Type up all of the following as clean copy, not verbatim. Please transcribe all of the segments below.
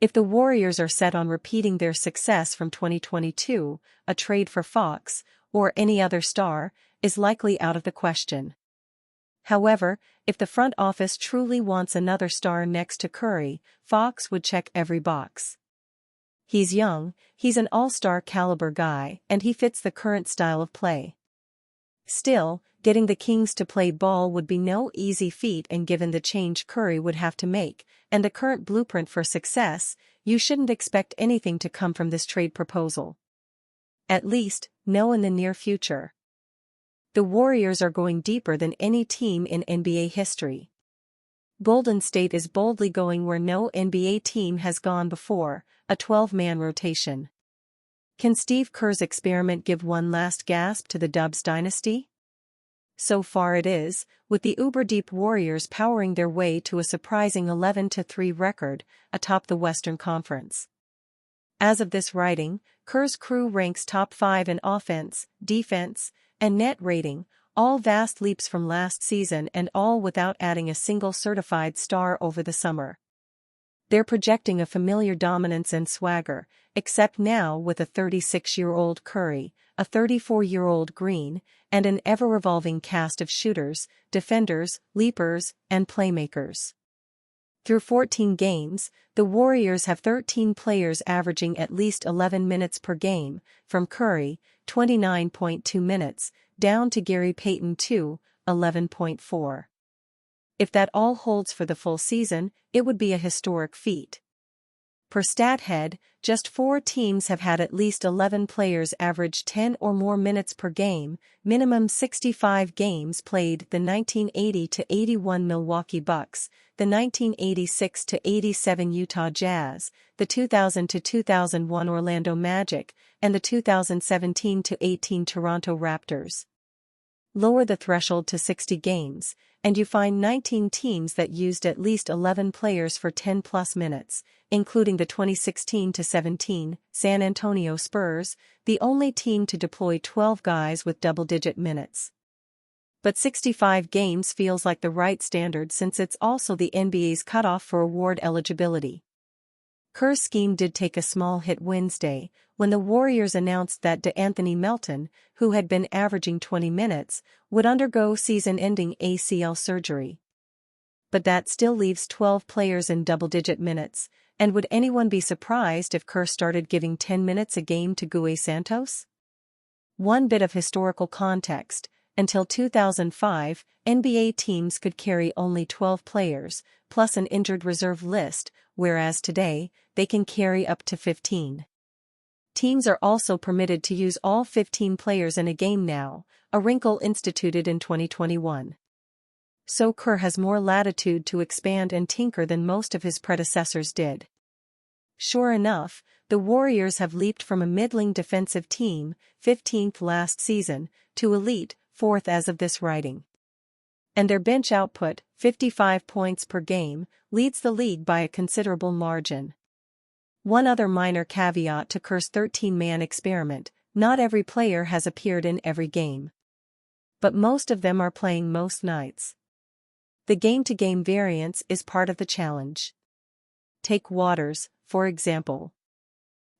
If the Warriors are set on repeating their success from 2022, a trade for Fox, or any other star, is likely out of the question. However, if the front office truly wants another star next to Curry, Fox would check every box. He's young, he's an all-star caliber guy, and he fits the current style of play. Still, getting the Kings to play ball would be no easy feat, and given the change Curry would have to make, and the current blueprint for success, you shouldn't expect anything to come from this trade proposal. At least, no in the near future. The Warriors are going deeper than any team in NBA history. Golden State is boldly going where no NBA team has gone before, a 12-man rotation. Can Steve Kerr's experiment give one last gasp to the Dubs dynasty? So far it is, with the uber-deep Warriors powering their way to a surprising 11-3 record, atop the Western Conference. As of this writing, Kerr's crew ranks top 5 in offense, defense, and net rating, all vast leaps from last season, and all without adding a single certified star over the summer. They're projecting a familiar dominance and swagger, except now with a 36-year-old Curry, a 34-year-old Green, and an ever-revolving cast of shooters, defenders, leapers, and playmakers. Through 14 games, the Warriors have 13 players averaging at least 11 minutes per game, from Curry, 29.2 minutes, down to Gary Payton 11.4. If that all holds for the full season, it would be a historic feat. Per StatHead, just 4 teams have had at least 11 players average 10 or more minutes per game, minimum 65 games played: the 1980-81 Milwaukee Bucks, the 1986-87 Utah Jazz, the 2000-2001 Orlando Magic, and the 2017-18 Toronto Raptors. Lower the threshold to 60 games, and you find 19 teams that used at least 11 players for 10-plus minutes, including the 2016-17 San Antonio Spurs, the only team to deploy 12 guys with double-digit minutes. But 65 games feels like the right standard, since it's also the NBA's cutoff for award eligibility. Kerr's scheme did take a small hit Wednesday, when the Warriors announced that DeAnthony Melton, who had been averaging 20 minutes, would undergo season-ending ACL surgery. But that still leaves 12 players in double-digit minutes, and would anyone be surprised if Kerr started giving 10 minutes a game to Gue Santos? One bit of historical context: until 2005, NBA teams could carry only 12 players, plus an injured reserve list, whereas today, they can carry up to 15. Teams are also permitted to use all 15 players in a game now, a wrinkle instituted in 2021. So Kerr has more latitude to expand and tinker than most of his predecessors did. Sure enough, the Warriors have leaped from a middling defensive team, 15th last season, to elite, 4th as of this writing. And their bench output, 55 points per game, leads the league by a considerable margin. One other minor caveat to Kerr's 13-man experiment: not every player has appeared in every game. But most of them are playing most nights. The game-to-game variance is part of the challenge. Take Waters, for example.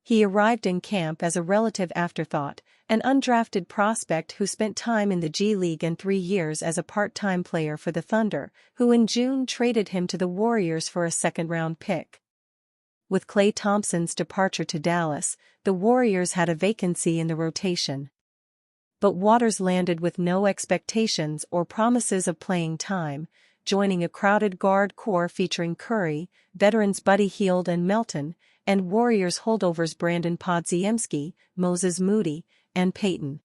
He arrived in camp as a relative afterthought, an undrafted prospect who spent time in the G League and 3 years as a part-time player for the Thunder, who in June traded him to the Warriors for a second-round pick. With Klay Thompson's departure to Dallas, the Warriors had a vacancy in the rotation. But Waters landed with no expectations or promises of playing time, joining a crowded guard core featuring Curry, veterans Buddy Hield and Melton, and Warriors holdovers Brandon Podziemski, Moses Moody, and Payton.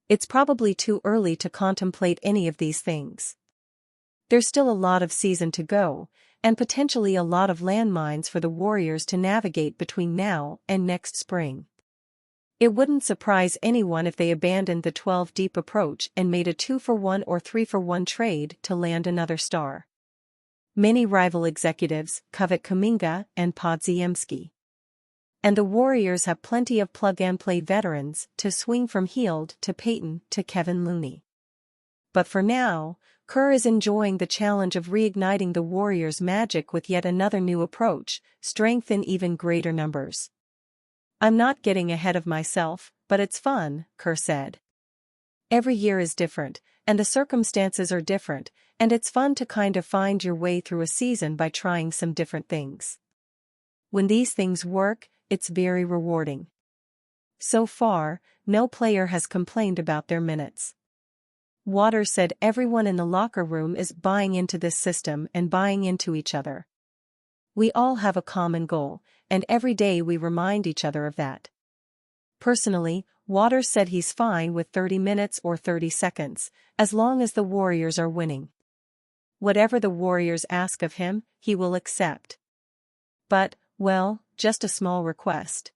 It's probably too early to contemplate any of these things. There's still a lot of season to go, and potentially a lot of landmines for the Warriors to navigate between now and next spring. It wouldn't surprise anyone if they abandoned the 12-deep approach and made a 2-for-1 or 3-for-1 trade to land another star. Many rival executives covet Kuminga and Podziemski. And the Warriors have plenty of plug-and-play veterans to swing from Hield to Payton to Kevin Looney. But for now, Kerr is enjoying the challenge of reigniting the Warriors' magic with yet another new approach, strength in even greater numbers. "I'm not getting ahead of myself, but it's fun," Kerr said. "Every year is different, and the circumstances are different, and it's fun to kind of find your way through a season by trying some different things. When these things work, it's very rewarding." So far, no player has complained about their minutes. Waters said everyone in the locker room is buying into this system and buying into each other. "We all have a common goal, and every day we remind each other of that." Personally, Waters said he's fine with 30 minutes or 30 seconds, as long as the Warriors are winning. Whatever the Warriors ask of him, he will accept. But, well, just a small request.